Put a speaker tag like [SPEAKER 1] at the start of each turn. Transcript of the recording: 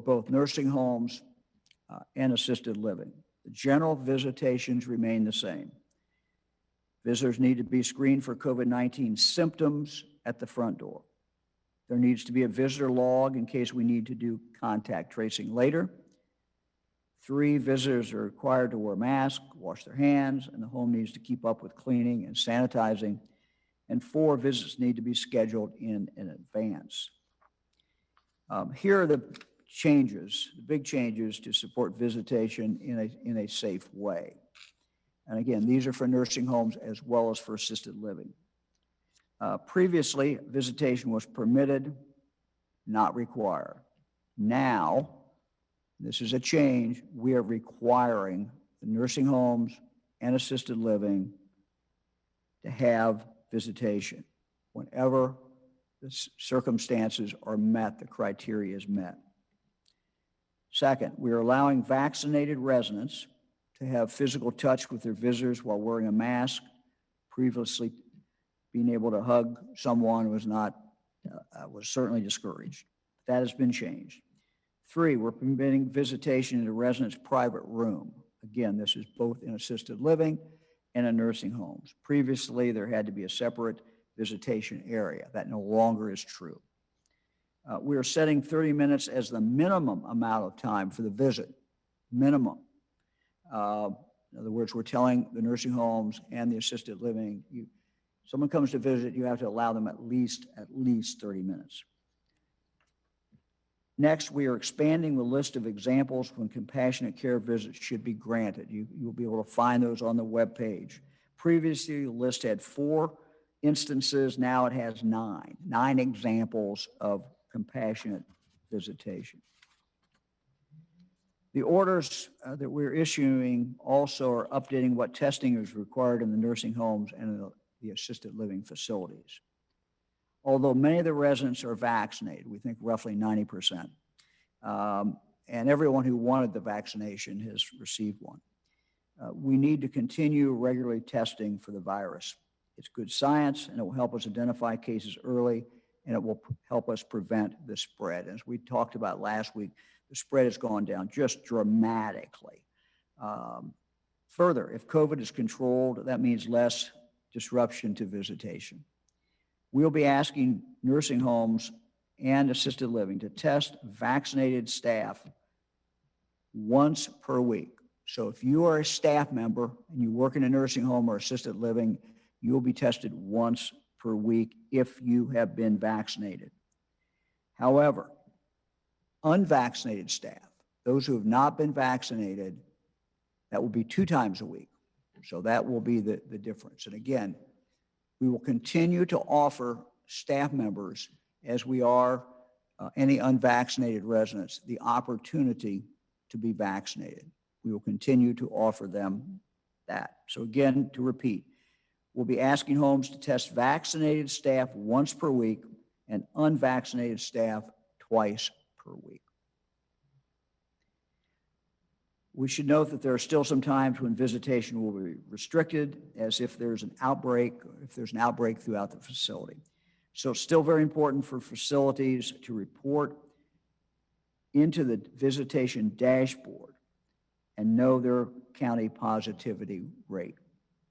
[SPEAKER 1] both nursing homes and assisted living. The general visitations remain the same. Visitors need to be screened for COVID-19 symptoms at the front door. There needs to be a visitor log in case we need to do contact tracing later. 3, visitors are required to wear masks, wash their hands, and the home needs to keep up with cleaning and sanitizing. And 4, visits need to be scheduled in advance. Here are the changes, the big changes to support visitation in a safe way. And again, these are for nursing homes as well as for assisted living. Previously, visitation was permitted, not required. Now, this is a change, we are requiring the nursing homes and assisted living to have visitation whenever the circumstances are met, the criteria is met. Second, we are allowing vaccinated residents to have physical touch with their visitors while wearing a mask. Previously, being able to hug someone was certainly discouraged. That has been changed. 3, we're permitting visitation in a resident's private room. Again, this is both in assisted living and in nursing homes. Previously, there had to be a separate visitation area. That no longer is true. We are setting 30 minutes as the minimum amount of time for the visit, minimum. In other words, we're telling the nursing homes and the assisted living, someone comes to visit, you have to allow them at least 30 minutes. Next, we are expanding the list of examples when compassionate care visits should be granted. You'll be able to find those on the webpage. Previously, the list had 4 instances. Now it has 9 examples of compassionate visitation. The orders that we're issuing also are updating what testing is required in the nursing homes and the assisted living facilities. Although many of the residents are vaccinated, we think roughly 90%, and everyone who wanted the vaccination has received one. We need to continue regularly testing for the virus. It's good science, and it will help us identify cases early, and it will help us prevent the spread. As we talked about last week, the spread has gone down just dramatically. Further, if COVID is controlled, that means less disruption to visitation. We'll be asking nursing homes and assisted living to test vaccinated staff once per week. So if you are a staff member and you work in a nursing home or assisted living, you'll be tested once per week if you have been vaccinated. However, unvaccinated staff, those who have not been vaccinated, that will be 2 times a week. So that will be the difference. And again, we will continue to offer staff members, as we are any unvaccinated residents, the opportunity to be vaccinated. We will continue to offer them that. So again, to repeat, we'll be asking homes to test vaccinated staff once per week and unvaccinated staff twice per week. We should note that there are still some times when visitation will be restricted, as if there's an outbreak throughout the facility. So it's still very important for facilities to report into the visitation dashboard and know their county positivity rate.